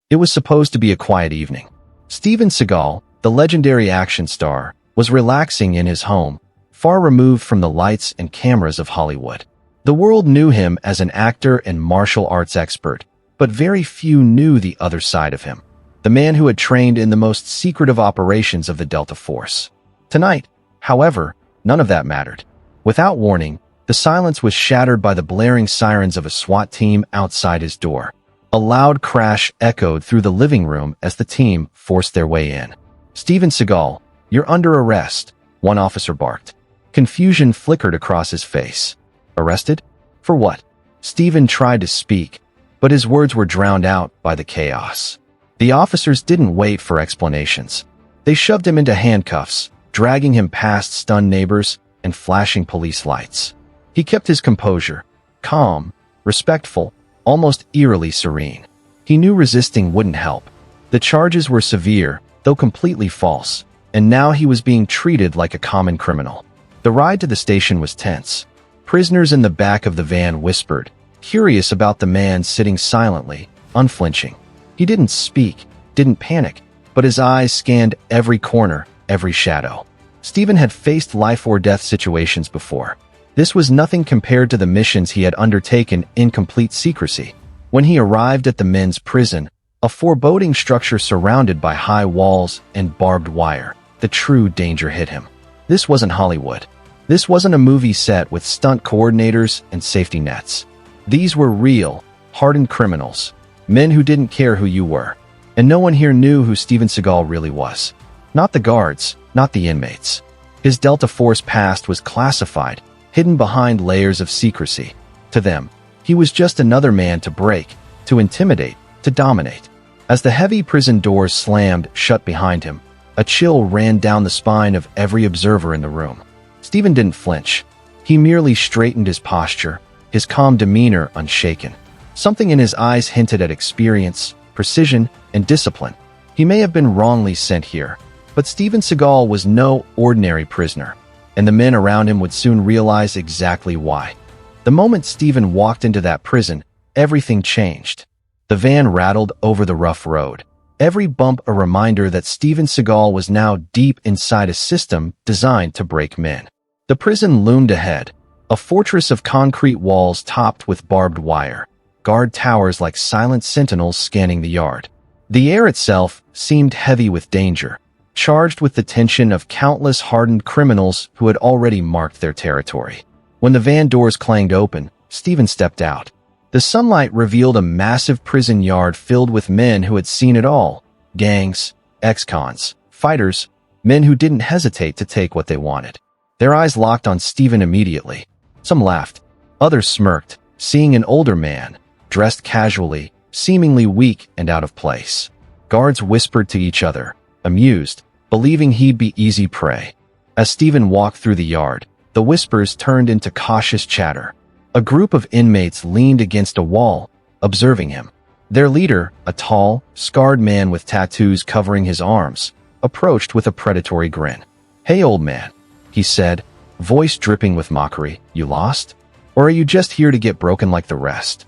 It was supposed to be a quiet evening. Steven Seagal, the legendary action star, was relaxing in his home, far removed from the lights and cameras of Hollywood. The world knew him as an actor and martial arts expert, but very few knew the other side of him. The man who had trained in the most secretive operations of the Delta Force. Tonight, however, none of that mattered. Without warning, the silence was shattered by the blaring sirens of a SWAT team outside his door. A loud crash echoed through the living room as the team forced their way in. "Steven Seagal, you're under arrest," one officer barked. Confusion flickered across his face. Arrested? For what? Steven tried to speak, but his words were drowned out by the chaos. The officers didn't wait for explanations. They shoved him into handcuffs, dragging him past stunned neighbors and flashing police lights. He kept his composure, calm, respectful, almost eerily serene. He knew resisting wouldn't help. The charges were severe, though completely false, and now he was being treated like a common criminal. The ride to the station was tense. Prisoners in the back of the van whispered, curious about the man sitting silently, unflinching. He didn't speak, didn't panic, but his eyes scanned every corner, every shadow. Steven had faced life-or-death situations before. This was nothing compared to the missions he had undertaken in complete secrecy. When he arrived at the men's prison, a foreboding structure surrounded by high walls and barbed wire, the true danger hit him. This wasn't Hollywood. This wasn't a movie set with stunt coordinators and safety nets. These were real, hardened criminals, men who didn't care who you were. And no one here knew who Steven Seagal really was. Not the guards, not the inmates. His Delta Force past was classified, hidden behind layers of secrecy. To them, he was just another man to break, to intimidate, to dominate. As the heavy prison doors slammed shut behind him, a chill ran down the spine of every observer in the room. Steven didn't flinch. He merely straightened his posture, his calm demeanor unshaken. Something in his eyes hinted at experience, precision, and discipline. He may have been wrongly sent here, but Steven Seagal was no ordinary prisoner, and the men around him would soon realize exactly why. The moment Steven walked into that prison, everything changed. The van rattled over the rough road, every bump a reminder that Steven Seagal was now deep inside a system designed to break men. The prison loomed ahead, a fortress of concrete walls topped with barbed wire, guard towers like silent sentinels scanning the yard. The air itself seemed heavy with danger, charged with the tension of countless hardened criminals who had already marked their territory. When the van doors clanged open, Steven stepped out. The sunlight revealed a massive prison yard filled with men who had seen it all. Gangs, ex-cons, fighters, men who didn't hesitate to take what they wanted. Their eyes locked on Steven immediately. Some laughed. Others smirked, seeing an older man, dressed casually, seemingly weak and out of place. Guards whispered to each other, amused, believing he'd be easy prey. As Steven walked through the yard, the whispers turned into cautious chatter. A group of inmates leaned against a wall, observing him. Their leader, a tall, scarred man with tattoos covering his arms, approached with a predatory grin. "Hey, old man," he said, voice dripping with mockery. "You lost? Or are you just here to get broken like the rest?"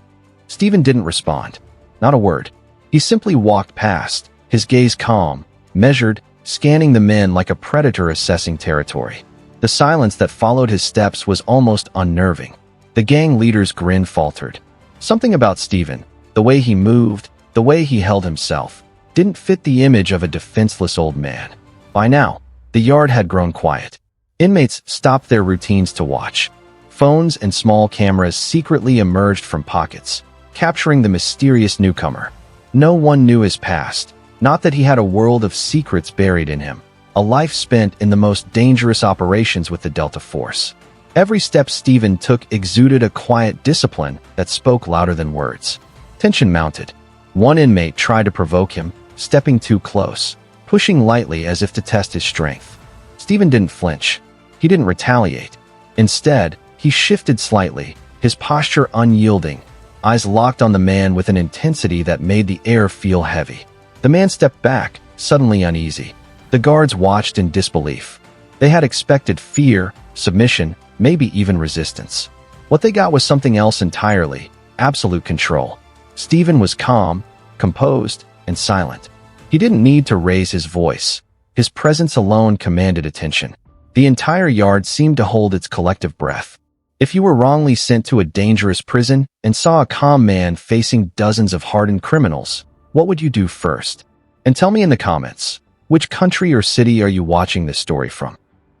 Steven didn't respond. Not a word. He simply walked past, his gaze calm, measured, scanning the men like a predator assessing territory. The silence that followed his steps was almost unnerving. The gang leader's grin faltered. Something about Steven, the way he moved, the way he held himself, didn't fit the image of a defenseless old man. By now, the yard had grown quiet. Inmates stopped their routines to watch. Phones and small cameras secretly emerged from pockets, capturing the mysterious newcomer. No one knew his past, not that he had a world of secrets buried in him, a life spent in the most dangerous operations with the Delta Force. Every step Steven took exuded a quiet discipline that spoke louder than words. Tension mounted. One inmate tried to provoke him, stepping too close, pushing lightly as if to test his strength. Steven didn't flinch. He didn't retaliate. Instead, he shifted slightly, his posture unyielding, eyes locked on the man with an intensity that made the air feel heavy. The man stepped back, suddenly uneasy. The guards watched in disbelief. They had expected fear, submission, maybe even resistance. What they got was something else entirely, absolute control. Steven was calm, composed, and silent. He didn't need to raise his voice. His presence alone commanded attention. The entire yard seemed to hold its collective breath. If you were wrongly sent to a dangerous prison and saw a calm man facing dozens of hardened criminals, what would you do first? And tell me in the comments, which country or city are you watching this story from?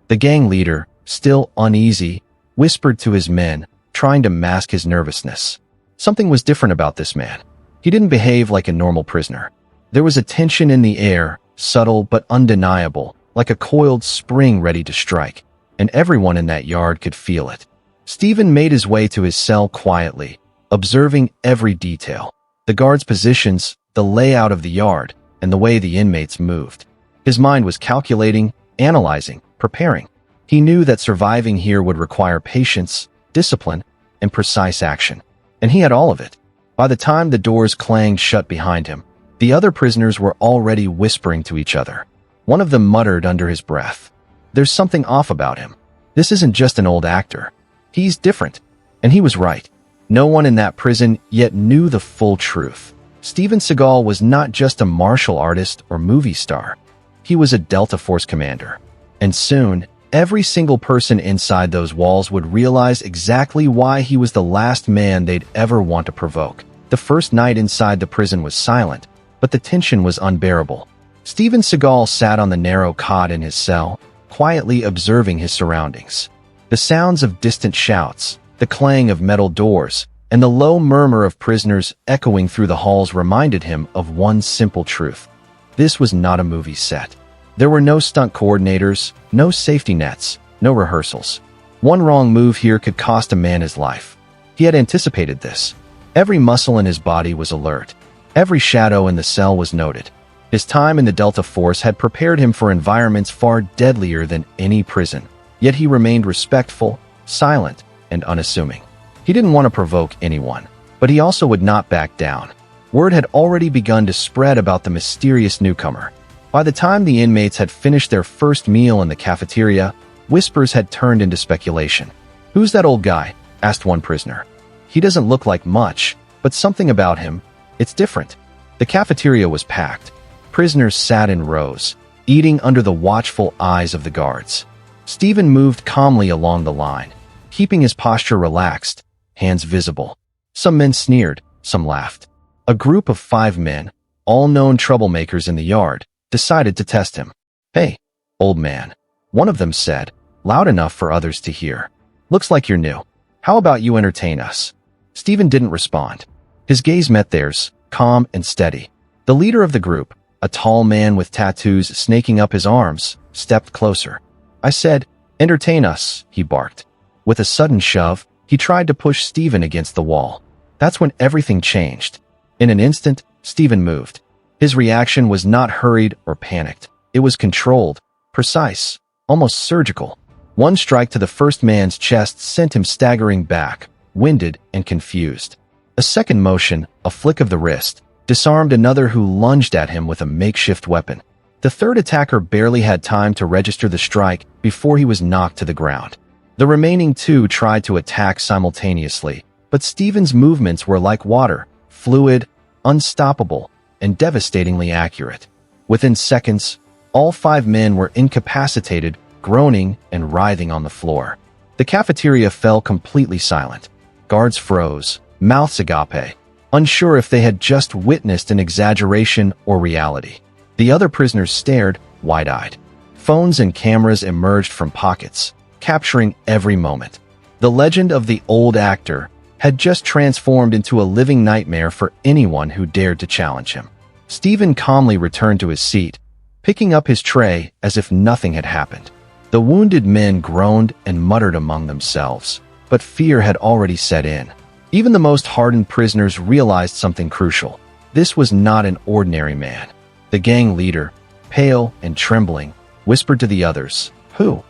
The gang leader, still uneasy, whispered to his men, trying to mask his nervousness. Something was different about this man. He didn't behave like a normal prisoner. There was a tension in the air, subtle but undeniable, like a coiled spring ready to strike, and everyone in that yard could feel it. Stephen made his way to his cell quietly, observing every detail. The guards' positions, the layout of the yard, and the way the inmates moved. His mind was calculating, analyzing, preparing. He knew that surviving here would require patience, discipline, and precise action. And he had all of it. By the time the doors clanged shut behind him, the other prisoners were already whispering to each other. One of them muttered under his breath, "There's something off about him. This isn't just an old actor. He's different." And he was right. No one in that prison yet knew the full truth. Steven Seagal was not just a martial artist or movie star. He was a Delta Force commander. And soon, every single person inside those walls would realize exactly why he was the last man they'd ever want to provoke. The first night inside the prison was silent, but the tension was unbearable. Steven Seagal sat on the narrow cot in his cell, quietly observing his surroundings. The sounds of distant shouts, the clang of metal doors, and the low murmur of prisoners echoing through the halls reminded him of one simple truth. This was not a movie set. There were no stunt coordinators, no safety nets, no rehearsals. One wrong move here could cost a man his life. He had anticipated this. Every muscle in his body was alert. Every shadow in the cell was noted. His time in the Delta Force had prepared him for environments far deadlier than any prison. Yet he remained respectful, silent, and unassuming. He didn't want to provoke anyone, but he also would not back down. Word had already begun to spread about the mysterious newcomer. By the time the inmates had finished their first meal in the cafeteria, whispers had turned into speculation. "Who's that old guy?" asked one prisoner. "He doesn't look like much, but something about him, it's different." The cafeteria was packed. Prisoners sat in rows, eating under the watchful eyes of the guards. Stephen moved calmly along the line, keeping his posture relaxed, hands visible. Some men sneered, some laughed. A group of 5 men, all known troublemakers in the yard, decided to test him. "Hey, old man," one of them said, loud enough for others to hear. "Looks like you're new. How about you entertain us?" Stephen didn't respond. His gaze met theirs, calm and steady. The leader of the group, a tall man with tattoos snaking up his arms, stepped closer. "I said, entertain us," he barked. With a sudden shove, he tried to push Stephen against the wall. That's when everything changed. In an instant, Stephen moved. His reaction was not hurried or panicked. It was controlled, precise, almost surgical. One strike to the first man's chest sent him staggering back, winded and confused. A second motion, a flick of the wrist, disarmed another who lunged at him with a makeshift weapon. The third attacker barely had time to register the strike before he was knocked to the ground. The remaining 2 tried to attack simultaneously, but Stephen's movements were like water, fluid, unstoppable, and devastatingly accurate. Within seconds, all 5 men were incapacitated, groaning and writhing on the floor. The cafeteria fell completely silent. Guards froze, mouths agape, unsure if they had just witnessed an exaggeration or reality. The other prisoners stared, wide-eyed. Phones and cameras emerged from pockets, capturing every moment. The legend of the old actor had just transformed into a living nightmare for anyone who dared to challenge him. Stephen calmly returned to his seat, picking up his tray as if nothing had happened. The wounded men groaned and muttered among themselves, but fear had already set in. Even the most hardened prisoners realized something crucial. This was not an ordinary man. The gang leader, pale and trembling, whispered to the others, "Who?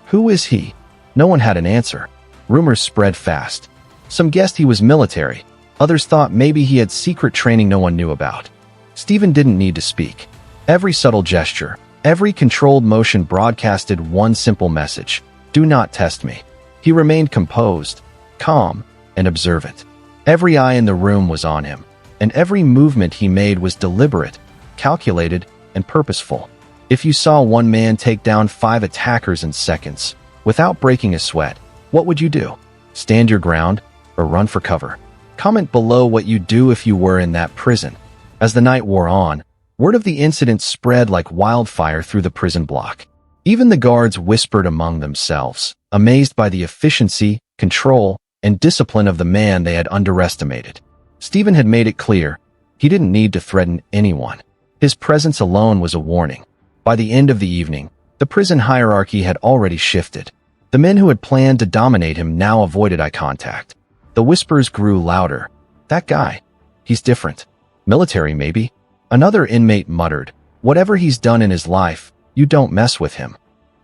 Who is he?" No one had an answer. Rumors spread fast. Some guessed he was military. Others thought maybe he had secret training no one knew about. Stephen didn't need to speak. Every subtle gesture, every controlled motion broadcasted one simple message: do not test me. He remained composed, calm, and observant. Every eye in the room was on him, and every movement he made was deliberate, calculated, and purposeful. If you saw one man take down 5 attackers in seconds, without breaking a sweat, what would you do? Stand your ground or run for cover? Comment below what you'd do if you were in that prison. As the night wore on, word of the incident spread like wildfire through the prison block. Even the guards whispered among themselves, amazed by the efficiency, control, and discipline of the man they had underestimated. Stephen had made it clear he didn't need to threaten anyone. His presence alone was a warning. By the end of the evening, the prison hierarchy had already shifted. The men who had planned to dominate him now avoided eye contact. The whispers grew louder. "That guy. He's different. Military, maybe." Another inmate muttered, "Whatever he's done in his life, you don't mess with him."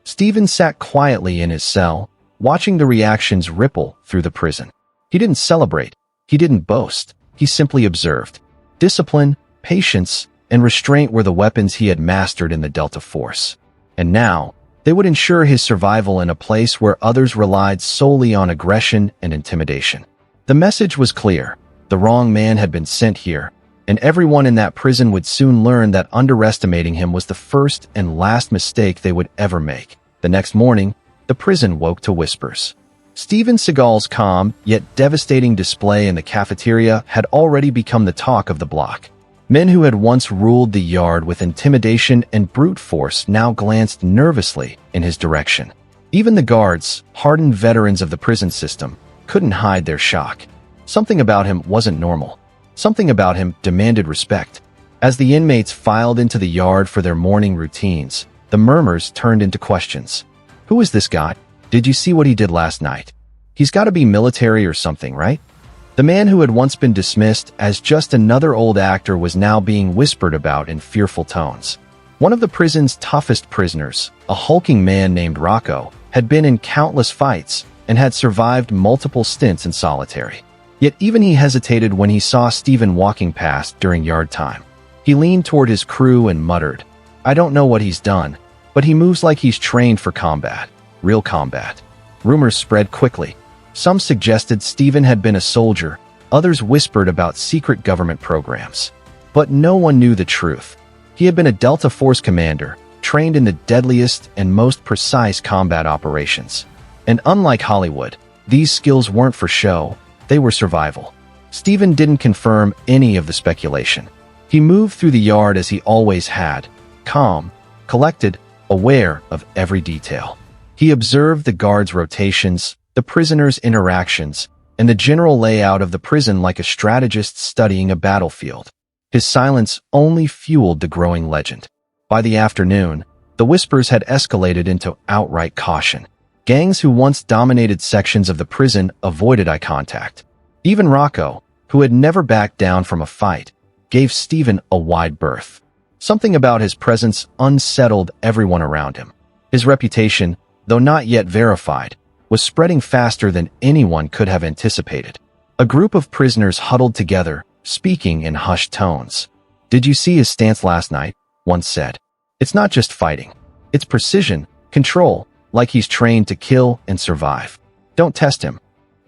Stephen sat quietly in his cell, watching the reactions ripple through the prison. He didn't celebrate. He didn't boast. He simply observed. Discipline, patience, and restraint were the weapons he had mastered in the Delta Force. And now, they would ensure his survival in a place where others relied solely on aggression and intimidation. The message was clear. The wrong man had been sent here, and everyone in that prison would soon learn that underestimating him was the first and last mistake they would ever make. The next morning, the prison woke to whispers. Steven Seagal's calm, yet devastating display in the cafeteria had already become the talk of the block. Men who had once ruled the yard with intimidation and brute force now glanced nervously in his direction. Even the guards, hardened veterans of the prison system, couldn't hide their shock. Something about him wasn't normal. Something about him demanded respect. As the inmates filed into the yard for their morning routines, the murmurs turned into questions. "Who is this guy? Did you see what he did last night? He's got to be military or something, right?" The man who had once been dismissed as just another old actor was now being whispered about in fearful tones. One of the prison's toughest prisoners, a hulking man named Rocco, had been in countless fights and had survived multiple stints in solitary. Yet even he hesitated when he saw Stephen walking past during yard time. He leaned toward his crew and muttered, "I don't know what he's done, but he moves like he's trained for combat. Real combat." Rumors spread quickly. Some suggested Stephen had been a soldier, others whispered about secret government programs. But no one knew the truth. He had been a Delta Force commander, trained in the deadliest and most precise combat operations. And unlike Hollywood, these skills weren't for show, they were survival. Stephen didn't confirm any of the speculation. He moved through the yard as he always had, calm, collected, aware of every detail. He observed the guards' rotations, the prisoners' interactions, and the general layout of the prison like a strategist studying a battlefield. His silence only fueled the growing legend. By the afternoon, the whispers had escalated into outright caution. Gangs who once dominated sections of the prison avoided eye contact. Even Rocco, who had never backed down from a fight, gave Stephen a wide berth. Something about his presence unsettled everyone around him. His reputation, though not yet verified, was spreading faster than anyone could have anticipated. A group of prisoners huddled together, speaking in hushed tones. "Did you see his stance last night?" one said. "It's not just fighting. It's precision, control, like he's trained to kill and survive. Don't test him."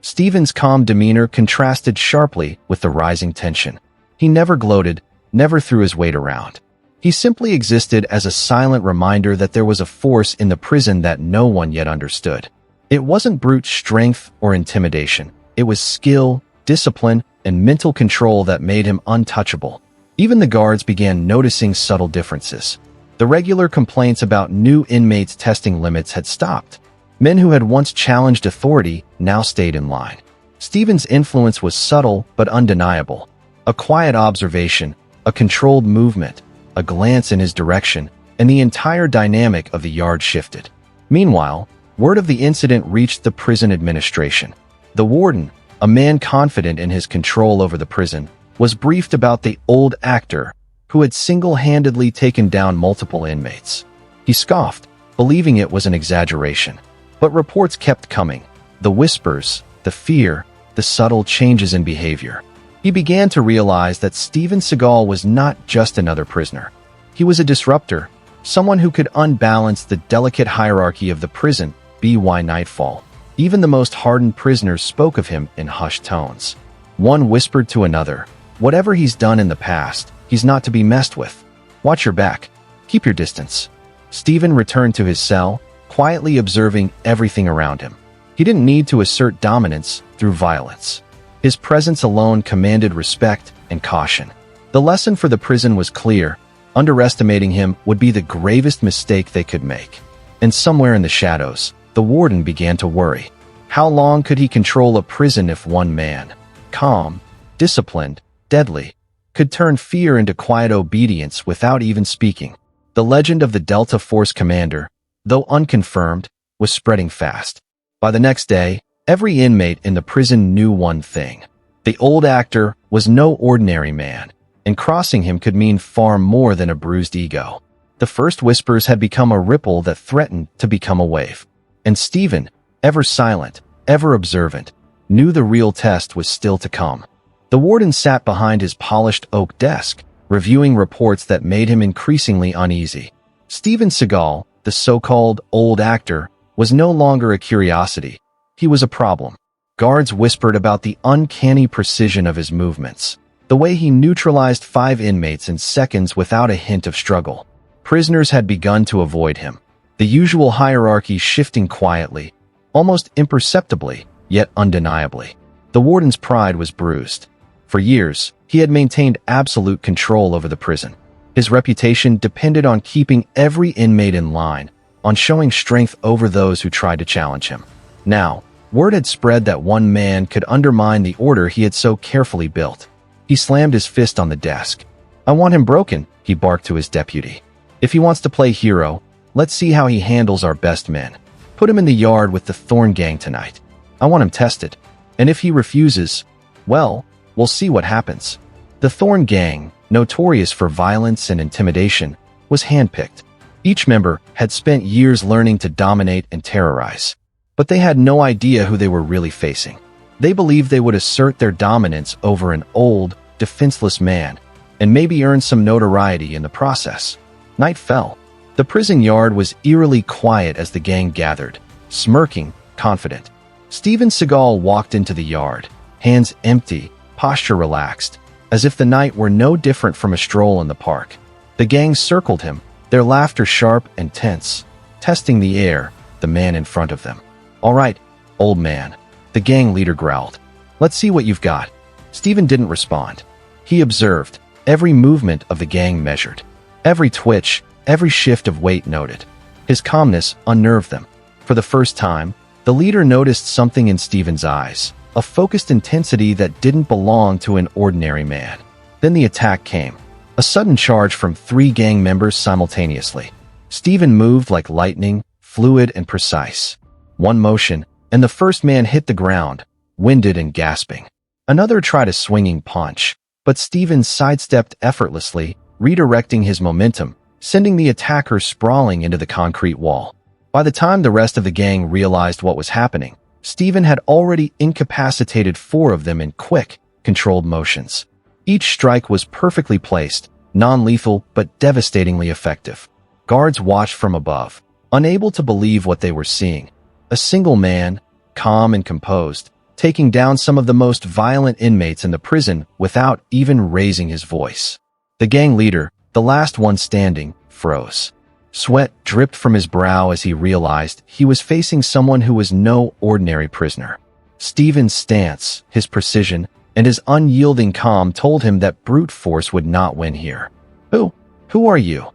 Stephen's calm demeanor contrasted sharply with the rising tension. He never gloated, never threw his weight around. He simply existed as a silent reminder that there was a force in the prison that no one yet understood. It wasn't brute strength or intimidation. It was skill, discipline, and mental control that made him untouchable. Even the guards began noticing subtle differences. The regular complaints about new inmates testing limits had stopped. Men who had once challenged authority now stayed in line. Stephen's influence was subtle but undeniable. A quiet observation, a controlled movement, a glance in his direction, and the entire dynamic of the yard shifted. Meanwhile, word of the incident reached the prison administration. The warden, a man confident in his control over the prison, was briefed about the old actor who had single-handedly taken down multiple inmates. He scoffed, believing it was an exaggeration. But reports kept coming. The whispers, the fear, the subtle changes in behavior. He began to realize that Steven Seagal was not just another prisoner. He was a disruptor, someone who could unbalance the delicate hierarchy of the prison by nightfall. Even the most hardened prisoners spoke of him in hushed tones. One whispered to another, "Whatever he's done in the past, he's not to be messed with." Watch your back. Keep your distance. Stephen returned to his cell, quietly observing everything around him. He didn't need to assert dominance through violence. His presence alone commanded respect and caution. The lesson for the prison was clear. Underestimating him would be the gravest mistake they could make. And somewhere in the shadows, the warden began to worry. How long could he control a prison if one man, calm, disciplined, deadly, could turn fear into quiet obedience without even speaking? The legend of the Delta Force commander, though unconfirmed, was spreading fast. By the next day, every inmate in the prison knew one thing. The old actor was no ordinary man, and crossing him could mean far more than a bruised ego. The first whispers had become a ripple that threatened to become a wave. And Stephen, ever silent, ever observant, knew the real test was still to come. The warden sat behind his polished oak desk, reviewing reports that made him increasingly uneasy. Steven Seagal, the so-called old actor, was no longer a curiosity. He was a problem. Guards whispered about the uncanny precision of his movements, the way he neutralized 5 inmates in seconds without a hint of struggle. Prisoners had begun to avoid him, the usual hierarchy shifting quietly, almost imperceptibly, yet undeniably. The warden's pride was bruised. For years, he had maintained absolute control over the prison. His reputation depended on keeping every inmate in line, on showing strength over those who tried to challenge him. Now, word had spread that one man could undermine the order he had so carefully built. He slammed his fist on the desk. "I want him broken," he barked to his deputy. "If he wants to play hero, let's see how he handles our best men. Put him in the yard with the Thorn Gang tonight. I want him tested. And if he refuses, well, we'll see what happens." The Thorn Gang, notorious for violence and intimidation, was handpicked. Each member had spent years learning to dominate and terrorize. But they had no idea who they were really facing. They believed they would assert their dominance over an old, defenseless man, and maybe earn some notoriety in the process. Night fell. The prison yard was eerily quiet as the gang gathered, smirking, confident. Steven Seagal walked into the yard, hands empty, posture relaxed, as if the night were no different from a stroll in the park. The gang circled him, their laughter sharp and tense, testing the air, the man in front of them. "All right, old man," the gang leader growled. "Let's see what you've got." Steven didn't respond. He observed, every movement of the gang measured. Every twitch, every shift of weight noted. His calmness unnerved them. For the first time, the leader noticed something in Steven's eyes, a focused intensity that didn't belong to an ordinary man. Then the attack came, a sudden charge from 3 gang members simultaneously. Steven moved like lightning, fluid and precise. One motion, and the first man hit the ground, winded and gasping. Another tried a swinging punch, but Steven sidestepped effortlessly, redirecting his momentum, sending the attacker sprawling into the concrete wall. By the time the rest of the gang realized what was happening, Steven had already incapacitated 4 of them in quick, controlled motions. Each strike was perfectly placed, non-lethal but devastatingly effective. Guards watched from above, unable to believe what they were seeing. A single man, calm and composed, taking down some of the most violent inmates in the prison without even raising his voice. The gang leader, the last one standing, froze. Sweat dripped from his brow as he realized he was facing someone who was no ordinary prisoner. Steven's stance, his precision, and his unyielding calm told him that brute force would not win here. Who are you?"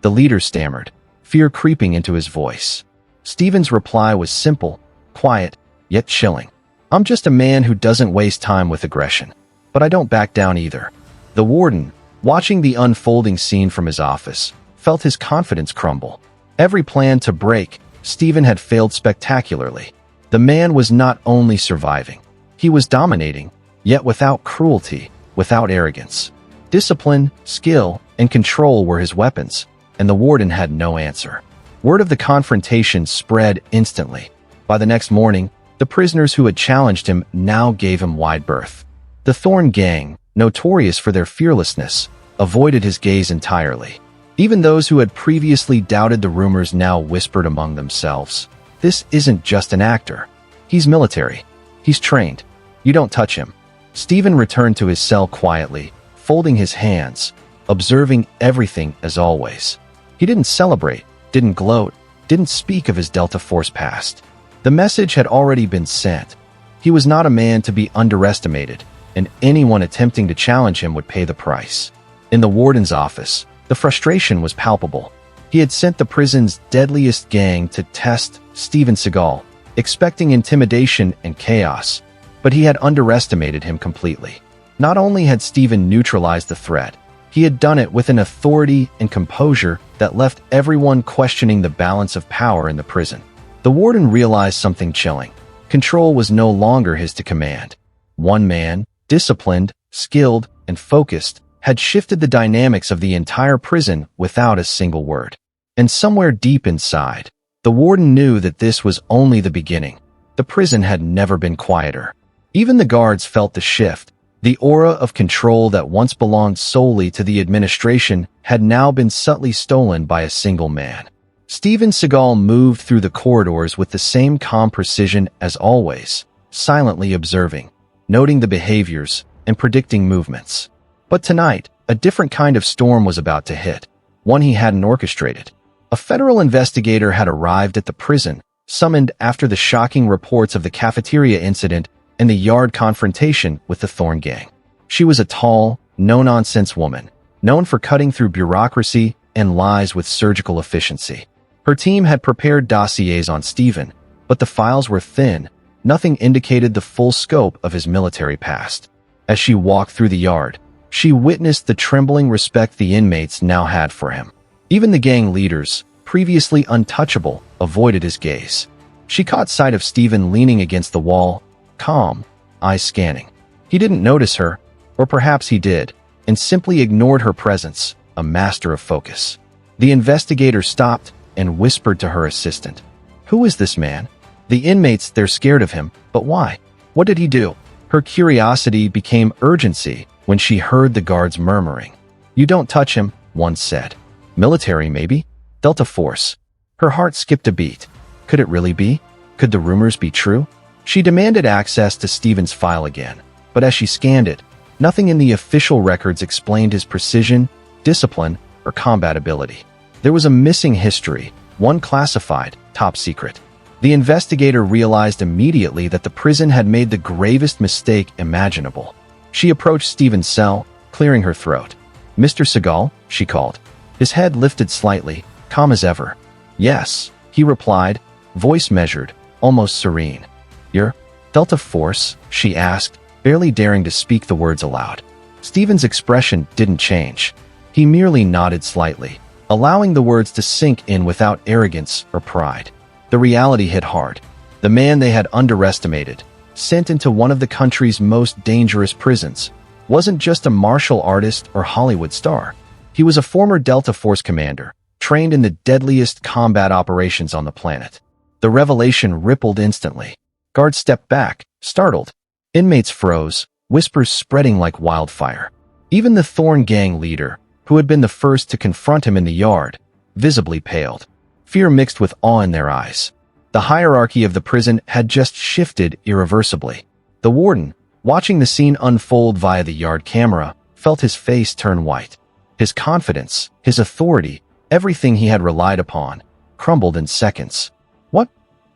the leader stammered, fear creeping into his voice. Steven's reply was simple, quiet, yet chilling. "I'm just a man who doesn't waste time with aggression. But I don't back down either." The warden, watching the unfolding scene from his office, felt his confidence crumble. Every plan to break Steven had failed spectacularly. The man was not only surviving, he was dominating, yet without cruelty, without arrogance. Discipline, skill, and control were his weapons, and the warden had no answer. Word of the confrontation spread instantly. By the next morning, the prisoners who had challenged him now gave him wide berth. The Thorn Gang, notorious for their fearlessness, avoided his gaze entirely. Even those who had previously doubted the rumors now whispered among themselves, "This isn't just an actor. He's military. He's trained. You don't touch him." Steven returned to his cell quietly, folding his hands, observing everything as always. He didn't celebrate, didn't gloat, didn't speak of his Delta Force past. The message had already been sent. He was not a man to be underestimated, and anyone attempting to challenge him would pay the price. In the warden's office, the frustration was palpable. He had sent the prison's deadliest gang to test Steven Seagal, expecting intimidation and chaos, but he had underestimated him completely. Not only had Steven neutralized the threat, he had done it with an authority and composure that left everyone questioning the balance of power in the prison. The warden realized something chilling. Control was no longer his to command. One man, disciplined, skilled, and focused, had shifted the dynamics of the entire prison without a single word. And somewhere deep inside, the warden knew that this was only the beginning. The prison had never been quieter. Even the guards felt the shift. The aura of control that once belonged solely to the administration had now been subtly stolen by a single man. Steven Seagal moved through the corridors with the same calm precision as always, silently observing, noting the behaviors, and predicting movements. But tonight, a different kind of storm was about to hit, one he hadn't orchestrated. A federal investigator had arrived at the prison, summoned after the shocking reports of the cafeteria incident and the yard confrontation with the Thorn Gang. She was a tall, no-nonsense woman, known for cutting through bureaucracy and lies with surgical efficiency. Her team had prepared dossiers on Steven, but the files were thin. Nothing indicated the full scope of his military past. As she walked through the yard, she witnessed the trembling respect the inmates now had for him. Even the gang leaders, previously untouchable, avoided his gaze. She caught sight of Steven leaning against the wall, calm, eyes scanning. He didn't notice her, or perhaps he did, and simply ignored her presence, a master of focus. The investigator stopped and whispered to her assistant, "Who is this man?" The inmates, they're scared of him, but why? What did he do? Her curiosity became urgency when she heard the guards murmuring. "You don't touch him," one said. "Military, maybe? Delta Force." Her heart skipped a beat. Could it really be? Could the rumors be true? She demanded access to Steven's file again, but as she scanned it, nothing in the official records explained his precision, discipline, or combat ability. There was a missing history, one classified, top secret. The investigator realized immediately that the prison had made the gravest mistake imaginable. She approached Steven's cell, clearing her throat. "Mr. Seagal?" she called. His head lifted slightly, calm as ever. "Yes," he replied, voice measured, almost serene. "You're Delta Force?" she asked, barely daring to speak the words aloud. Steven's expression didn't change. He merely nodded slightly, allowing the words to sink in without arrogance or pride. The reality hit hard. The man they had underestimated, sent into one of the country's most dangerous prisons, wasn't just a martial artist or Hollywood star. He was a former Delta Force commander, trained in the deadliest combat operations on the planet. The revelation rippled instantly. Guards stepped back, startled. Inmates froze, whispers spreading like wildfire. Even the Thorn Gang leader, who had been the first to confront him in the yard, visibly paled. Fear mixed with awe in their eyes. The hierarchy of the prison had just shifted irreversibly. The warden, watching the scene unfold via the yard camera, felt his face turn white. His confidence, his authority, everything he had relied upon, crumbled in seconds.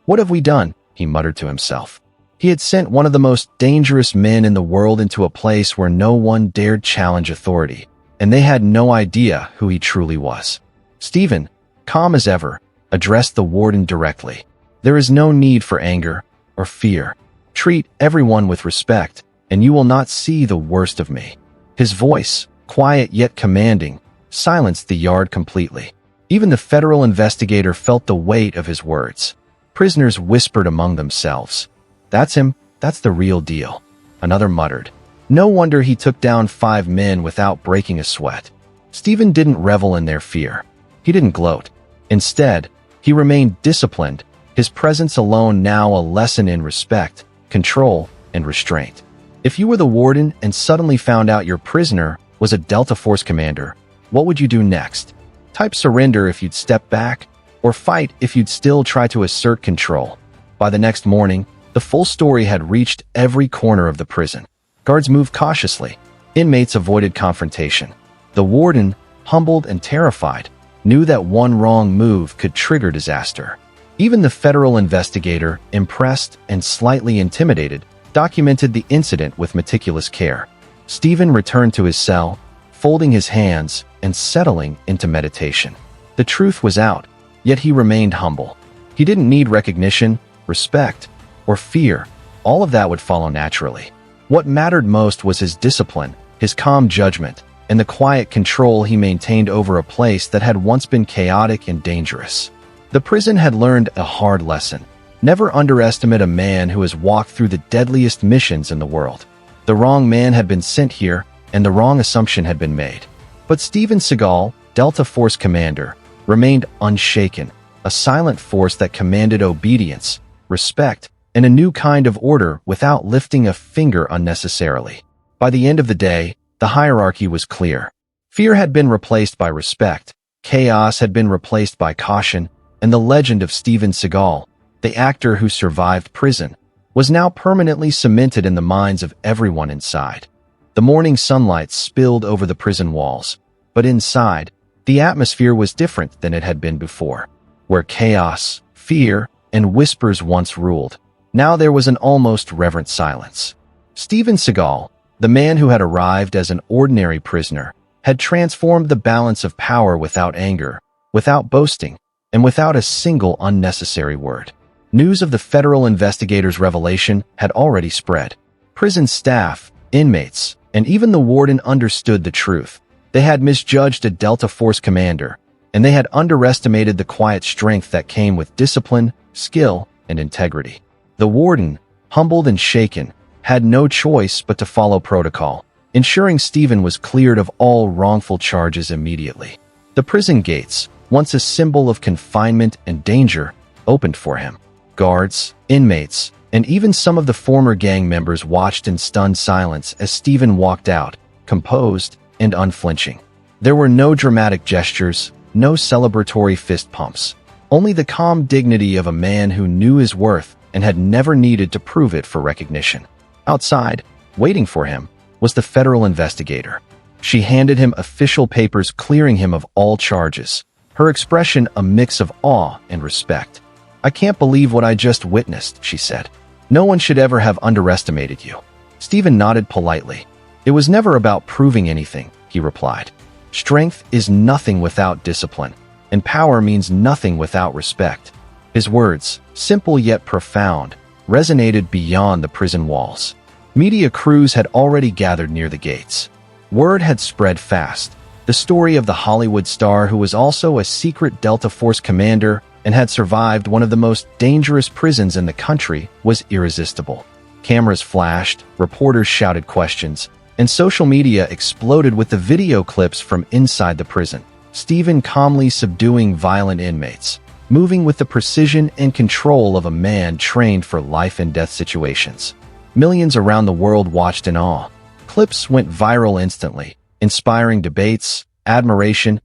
What have we done?" he muttered to himself. He had sent one of the most dangerous men in the world into a place where no one dared challenge authority, and they had no idea who he truly was. Steven, calm as ever, addressed the warden directly. "There is no need for anger or fear. Treat everyone with respect, and you will not see the worst of me." His voice, quiet yet commanding, silenced the yard completely. Even the federal investigator felt the weight of his words. Prisoners whispered among themselves. "That's him. That's the real deal," another muttered. No wonder he took down 5 men without breaking a sweat. Steven didn't revel in their fear. He didn't gloat. Instead, he remained disciplined, his presence alone now a lesson in respect, control, and restraint. If you were the warden and suddenly found out your prisoner was a Delta Force commander, what would you do next? Type surrender if you'd step back, or fight if you'd still try to assert control. By the next morning, the full story had reached every corner of the prison. Guards moved cautiously. Inmates avoided confrontation. The warden, humbled and terrified, knew that one wrong move could trigger disaster. Even the federal investigator, impressed and slightly intimidated, documented the incident with meticulous care. Stephen returned to his cell, folding his hands and settling into meditation. The truth was out, yet he remained humble. He didn't need recognition, respect, or fear. All of that would follow naturally. What mattered most was his discipline, his calm judgment, and the quiet control he maintained over a place that had once been chaotic and dangerous. The prison had learned a hard lesson. Never underestimate a man who has walked through the deadliest missions in the world. The wrong man had been sent here, and the wrong assumption had been made. But Steven Seagal, Delta Force commander, remained unshaken, a silent force that commanded obedience, respect, and a new kind of order without lifting a finger unnecessarily. By the end of the day, the hierarchy was clear. Fear had been replaced by respect, chaos had been replaced by caution, and the legend of Steven Seagal, the actor who survived prison, was now permanently cemented in the minds of everyone inside. The morning sunlight spilled over the prison walls, but inside, the atmosphere was different than it had been before. Where chaos, fear, and whispers once ruled, now there was an almost reverent silence. Steven Seagal, the man who had arrived as an ordinary prisoner, had transformed the balance of power without anger, without boasting, and without a single unnecessary word. News of the federal investigator's revelation had already spread. Prison staff, inmates, and even the warden understood the truth. They had misjudged a Delta Force commander, and they had underestimated the quiet strength that came with discipline, skill, and integrity. The warden, humbled and shaken, had no choice but to follow protocol, ensuring Stephen was cleared of all wrongful charges immediately. The prison gates, once a symbol of confinement and danger, opened for him. Guards, inmates, and even some of the former gang members watched in stunned silence as Stephen walked out, composed and unflinching. There were no dramatic gestures, no celebratory fist pumps, only the calm dignity of a man who knew his worth and had never needed to prove it for recognition. Outside, waiting for him, was the federal investigator. She handed him official papers clearing him of all charges, her expression a mix of awe and respect. "I can't believe what I just witnessed," she said. "No one should ever have underestimated you." Stephen nodded politely. "It was never about proving anything," he replied. "Strength is nothing without discipline, and power means nothing without respect." His words, simple yet profound, resonated beyond the prison walls. Media crews had already gathered near the gates. Word had spread fast. The story of the Hollywood star who was also a secret Delta Force commander and had survived one of the most dangerous prisons in the country was irresistible. Cameras flashed, reporters shouted questions, and social media exploded with the video clips from inside the prison. Stephen calmly subduing violent inmates, moving with the precision and control of a man trained for life-and-death situations. Millions around the world watched in awe. Clips went viral instantly, inspiring debates, admiration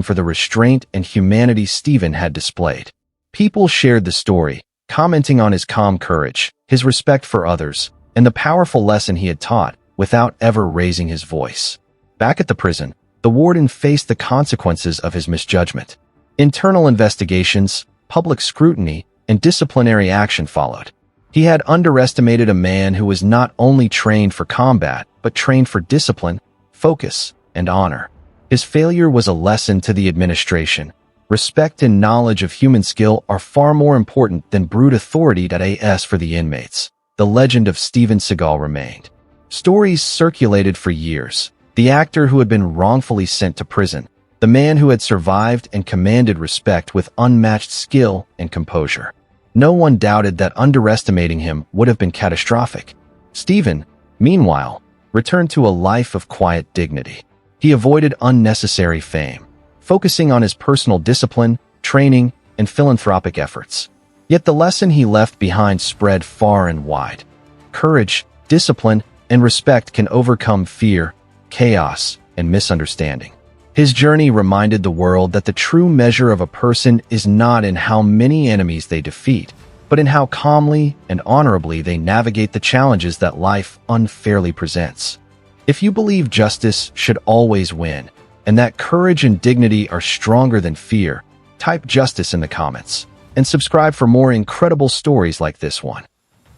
for the restraint and humanity Stephen had displayed. People shared the story, commenting on his calm courage, his respect for others, and the powerful lesson he had taught without ever raising his voice. Back at the prison, the warden faced the consequences of his misjudgment. Internal investigations, public scrutiny, and disciplinary action followed. He had underestimated a man who was not only trained for combat, but trained for discipline, focus, and honor. His failure was a lesson to the administration. Respect and knowledge of human skill are far more important than brute authority. As for the inmates, the legend of Steven Seagal remained. Stories circulated for years. The actor who had been wrongfully sent to prison, the man who had survived and commanded respect with unmatched skill and composure. No one doubted that underestimating him would have been catastrophic. Stephen, meanwhile, returned to a life of quiet dignity. He avoided unnecessary fame, focusing on his personal discipline, training, and philanthropic efforts. Yet the lesson he left behind spread far and wide. Courage, discipline, and respect can overcome fear, chaos, and misunderstanding. His journey reminded the world that the true measure of a person is not in how many enemies they defeat, but in how calmly and honorably they navigate the challenges that life unfairly presents. If you believe justice should always win, and that courage and dignity are stronger than fear, type justice in the comments, and subscribe for more incredible stories like this one.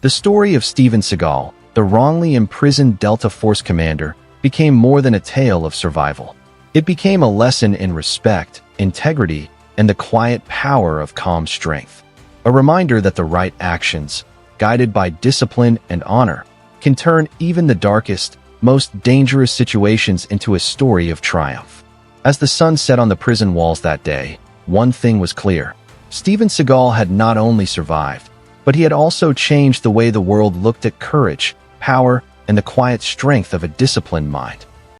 The story of Steven Seagal, the wrongly imprisoned Delta Force commander, became more than a tale of survival. It became a lesson in respect, integrity, and the quiet power of calm strength. A reminder that the right actions, guided by discipline and honor, can turn even the darkest, most dangerous situations into a story of triumph. As the sun set on the prison walls that day, one thing was clear. Steven Seagal had not only survived, but he had also changed the way the world looked at courage, power, and the quiet strength of a disciplined mind.